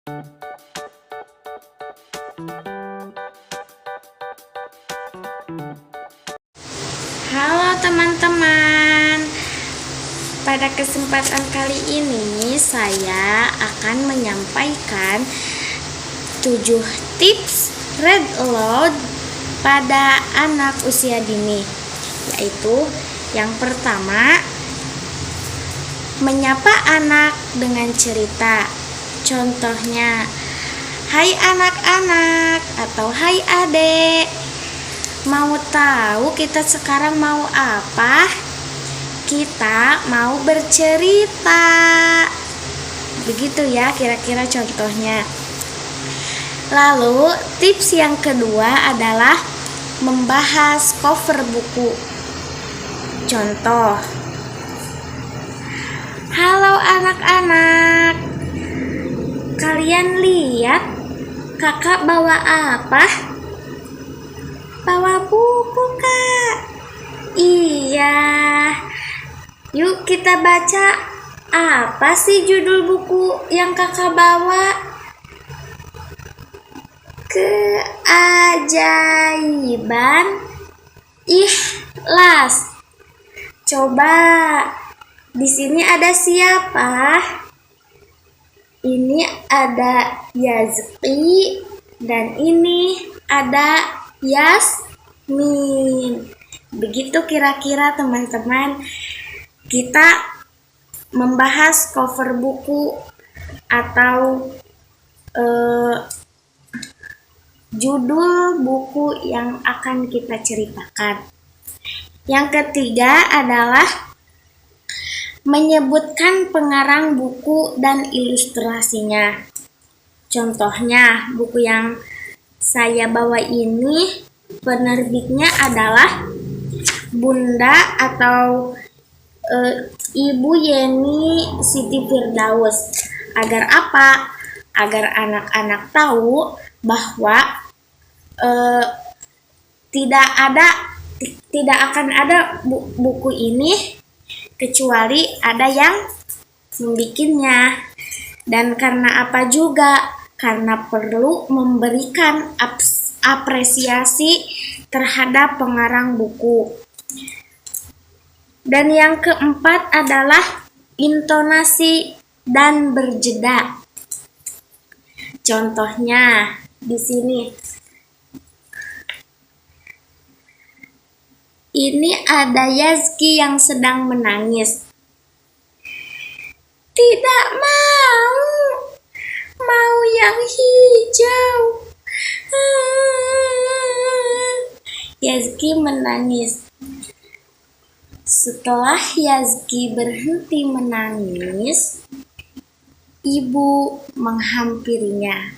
Halo teman-teman, pada kesempatan kali ini saya akan menyampaikan 7 tips read aloud pada anak usia dini, yaitu yang pertama, menyapa anak dengan cerita. Contohnya, hai anak-anak atau hai adek, mau tahu kita sekarang mau apa? Kita mau bercerita. Begitu ya kira-kira contohnya. Lalu tips yang kedua adalah membahas cover buku. Contoh, halo anak-anak, kalian lihat kakak bawa apa? Bawa buku, Kak. Iya. Yuk kita baca. Apa sih judul buku yang kakak bawa? Keajaiban Ikhlas. Coba di sini ada siapa? Ini ada Yazki dan ini ada Yasmin. Begitu kira-kira teman-teman kita membahas cover buku atau judul buku yang akan kita ceritakan. Yang ketiga adalah menyebutkan pengarang buku dan ilustrasinya. Contohnya, buku yang saya bawa ini penerbitnya adalah Bunda atau Ibu Yeni Siti Firdaus. Agar apa? Agar anak-anak tahu bahwa tidak akan ada buku ini kecuali ada yang membikinnya. Dan karena apa juga? Karena perlu memberikan apresiasi terhadap pengarang buku. Dan yang keempat adalah intonasi dan berjeda. Contohnya di sini. Ini ada Yazki yang sedang menangis. Tidak mau yang hijau. Yazki menangis. Setelah Yazki berhenti menangis, ibu menghampirinya.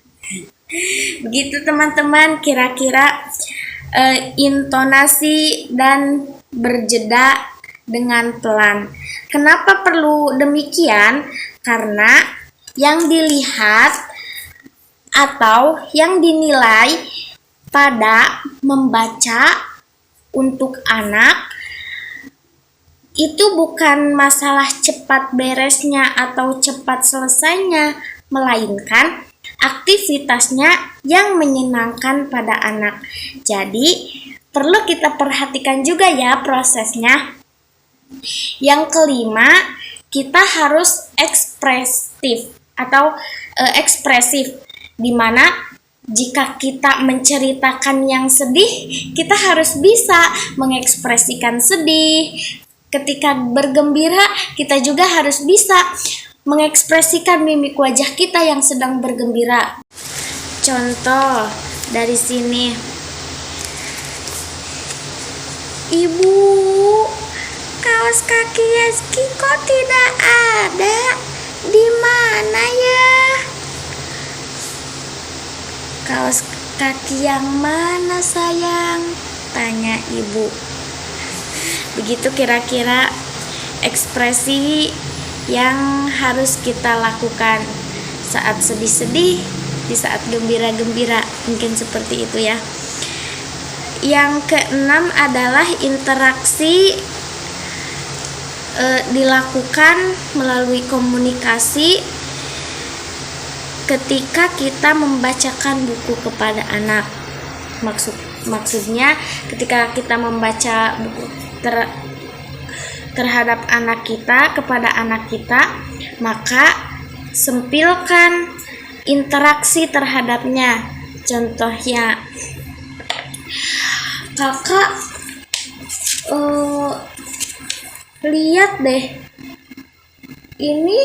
Begitu teman-teman, kira-kira intonasi dan berjeda dengan pelan. Kenapa perlu demikian? Karena yang dilihat atau yang dinilai pada membaca untuk anak itu bukan masalah cepat beresnya atau cepat selesainya, melainkan aktivitasnya yang menyenangkan pada anak. Jadi perlu kita perhatikan juga ya prosesnya. Yang kelima, kita harus ekspresif atau ekspresif, dimana jika kita menceritakan yang sedih, kita harus bisa mengekspresikan sedih. Ketika bergembira, kita juga harus bisa mengekspresikan mimik wajah kita yang sedang bergembira. Contoh dari sini. Ibu, kaos kaki Yazki kok tidak ada? Di mana ya? Kaos kaki yang mana sayang? Tanya ibu. Begitu kira-kira ekspresi yang harus kita lakukan saat sedih-sedih, di saat gembira-gembira, mungkin seperti itu ya. Yang keenam adalah interaksi dilakukan melalui komunikasi ketika kita membacakan buku kepada anak. Maksudnya ketika kita membaca buku terhadap anak kita, kepada anak kita, maka sempilkan interaksi terhadapnya. Contohnya, kakak lihat deh, ini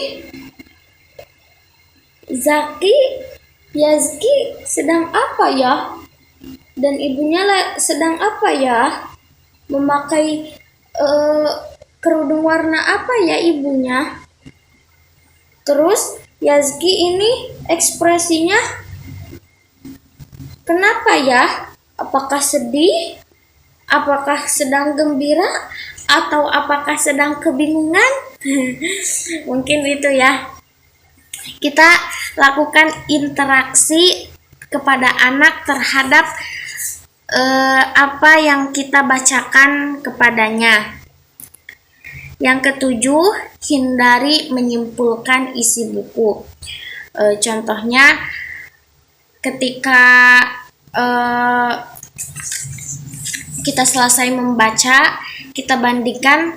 Yazki sedang apa ya? Dan ibunya sedang apa ya? Memakai kerudung warna apa ya ibunya? Terus Yazki ini ekspresinya kenapa ya? Apakah sedih? Apakah sedang gembira? Atau apakah sedang kebingungan? Mungkin itu ya. Kita lakukan interaksi kepada anak terhadap apa yang kita bacakan kepadanya. Yang ketujuh, hindari menyimpulkan isi buku. Contohnya, ketika kita selesai membaca, kita bandingkan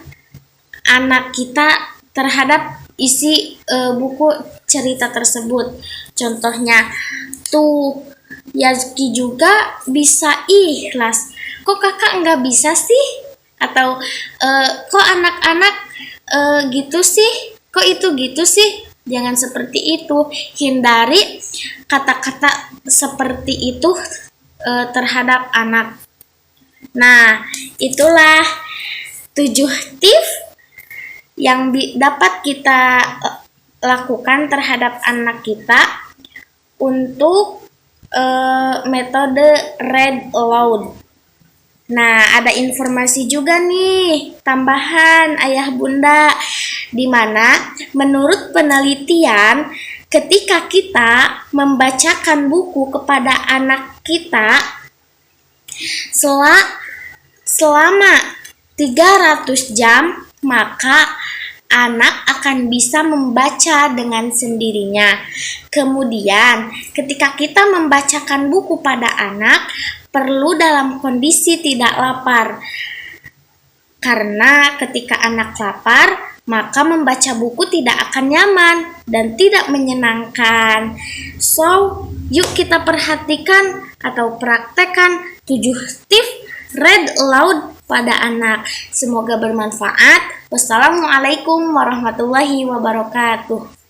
anak kita terhadap isi buku cerita tersebut. Contohnya, tuh Yazki juga bisa ikhlas, kok kakak nggak bisa sih? Atau kok anak-anak gitu sih? Kok itu gitu sih? Jangan seperti itu. Hindari kata-kata seperti itu terhadap anak. Nah, itulah 7 tips yang dapat kita lakukan terhadap anak kita untuk metode read aloud. Nah, ada informasi juga nih, tambahan ayah bunda, di mana menurut penelitian ketika kita membacakan buku kepada anak kita selama 300 jam, maka anak akan bisa membaca dengan sendirinya. Kemudian, ketika kita membacakan buku pada anak, perlu dalam kondisi tidak lapar. Karena ketika anak lapar, maka membaca buku tidak akan nyaman dan tidak menyenangkan. So, yuk kita perhatikan atau praktekkan 7 tips read aloud pada anak. Semoga bermanfaat. Wassalamualaikum warahmatullahi wabarakatuh.